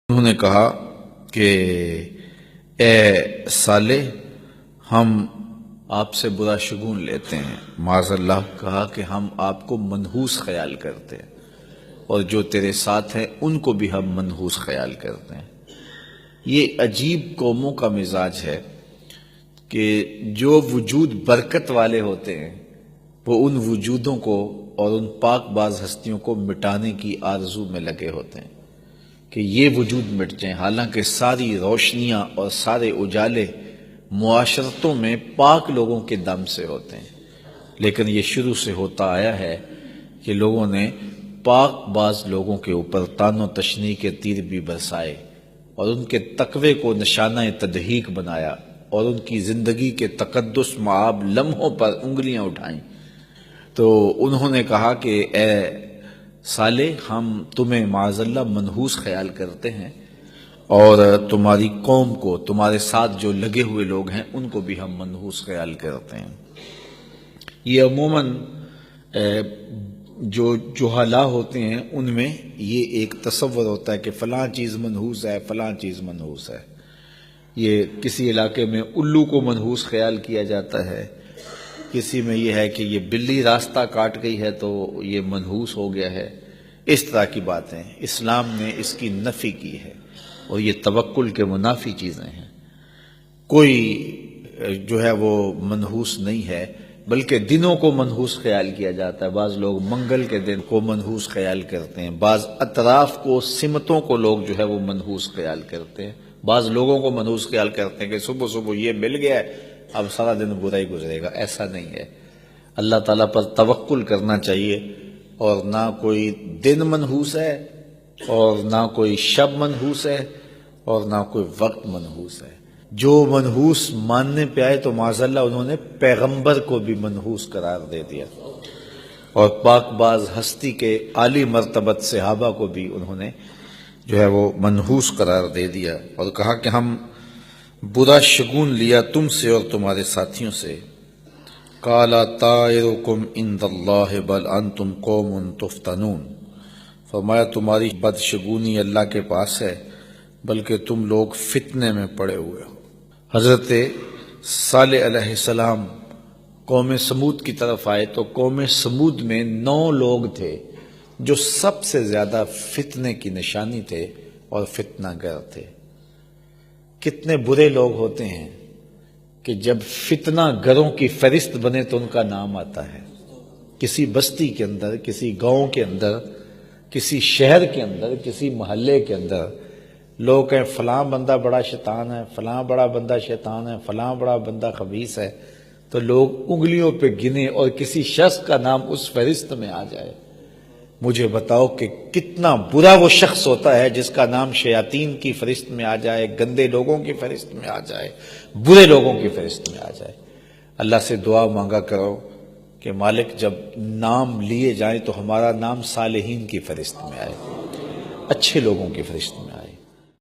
انہوں نے کہا کہ اے صالح، ہم آپ سے برا شگون لیتے ہیں، معاذ اللہ کہا کہ ہم آپ کو منحوس خیال کرتے ہیں، اور جو تیرے ساتھ ہیں ان کو بھی ہم منحوس خیال کرتے ہیں۔ یہ عجیب قوموں کا مزاج ہے کہ جو وجود برکت والے ہوتے ہیں وہ ان وجودوں کو اور ان پاک باز ہستیوں کو مٹانے کی آرزو میں لگے ہوتے ہیں کہ یہ وجود مٹ جائیں، حالانکہ ساری روشنیاں اور سارے اجالے معاشرتوں میں پاک لوگوں کے دم سے ہوتے ہیں، لیکن یہ شروع سے ہوتا آیا ہے کہ لوگوں نے پاک باز لوگوں کے اوپر طعن و تشنیع کے تیر بھی برسائے اور ان کے تقوی کو نشانہ تضحیک بنایا اور ان کی زندگی کے تقدس معاب لمحوں پر انگلیاں اٹھائیں۔ تو انہوں نے کہا کہ اے صالح، ہم تمہیں معاذ اللہ منحوس خیال کرتے ہیں، اور تمہاری قوم کو، تمہارے ساتھ جو لگے ہوئے لوگ ہیں ان کو بھی ہم منحوس خیال کرتے ہیں۔ یہ عموماً جو جہلا ہوتے ہیں ان میں یہ ایک تصور ہوتا ہے کہ فلاں چیز منحوس ہے، فلاں چیز منحوس ہے۔ یہ کسی علاقے میں الو کو منحوس خیال کیا جاتا ہے، کسی میں یہ ہے کہ یہ بلی راستہ کاٹ گئی ہے تو یہ منحوس ہو گیا ہے۔ اس طرح کی باتیں اسلام نے اس کی نفی کی ہے، اور یہ توکل کے منافی چیزیں ہیں۔ کوئی جو ہے وہ منحوس نہیں ہے، بلکہ دنوں کو منحوس خیال کیا جاتا ہے۔ بعض لوگ منگل کے دن کو منحوس خیال کرتے ہیں، بعض اطراف کو، سمتوں کو لوگ جو ہے وہ منحوس خیال کرتے ہیں، بعض لوگوں کو منحوس خیال کرتے ہیں کہ صبح صبح یہ مل گیا ہے اب سارا دن برا ہی گزرے گا۔ ایسا نہیں ہے، اللہ تعالیٰ پر توکل کرنا چاہیے، اور نہ کوئی دن منحوس ہے اور نہ کوئی شب منحوس ہے اور نہ کوئی وقت منحوس ہے۔ جو منحوس ماننے پہ آئے تو معاذ اللہ انہوں نے پیغمبر کو بھی منحوس قرار دے دیا، اور پاک باز ہستی کے عالی مرتبت صحابہ کو بھی انہوں نے جو ہے وہ منحوس قرار دے دیا، اور کہا کہ ہم برا شگون لیا تم سے اور تمہارے ساتھیوں سے۔ قال طائرکم عند اللہ بل انتم قوم تفتنون، فرمایا تمہاری بدشگونی اللہ کے پاس ہے، بلکہ تم لوگ فتنے میں پڑے ہوئے ہو۔ حضرت صالح علیہ السلام قوم سمود کی طرف آئے تو قوم سمود میں 9 لوگ تھے جو سب سے زیادہ فتنے کی نشانی تھے اور فتنہ گر تھے۔ کتنے برے لوگ ہوتے ہیں کہ جب فتنہ گروں کی فہرست بنے تو ان کا نام آتا ہے۔ کسی بستی کے اندر، کسی گاؤں کے اندر، کسی شہر کے اندر، کسی محلے کے اندر لوگ کہیں فلاں بندہ بڑا شیطان ہے، فلاں بڑا بندہ شیطان ہے، فلاں بڑا بندہ خبیث ہے، تو لوگ انگلیوں پہ گنے اور کسی شخص کا نام اس فہرست میں آ جائے۔ مجھے بتاؤ کہ کتنا برا وہ شخص ہوتا ہے جس کا نام شیاطین کی فہرست میں آ جائے، گندے لوگوں کی فہرست میں آ جائے، برے لوگوں کی فہرست میں آ جائے۔ اللہ سے دعا مانگا کرو کہ مالک جب نام لیے جائیں تو ہمارا نام صالحین کی فہرست میں آئے، اچھے لوگوں کی فہرست میں آئے۔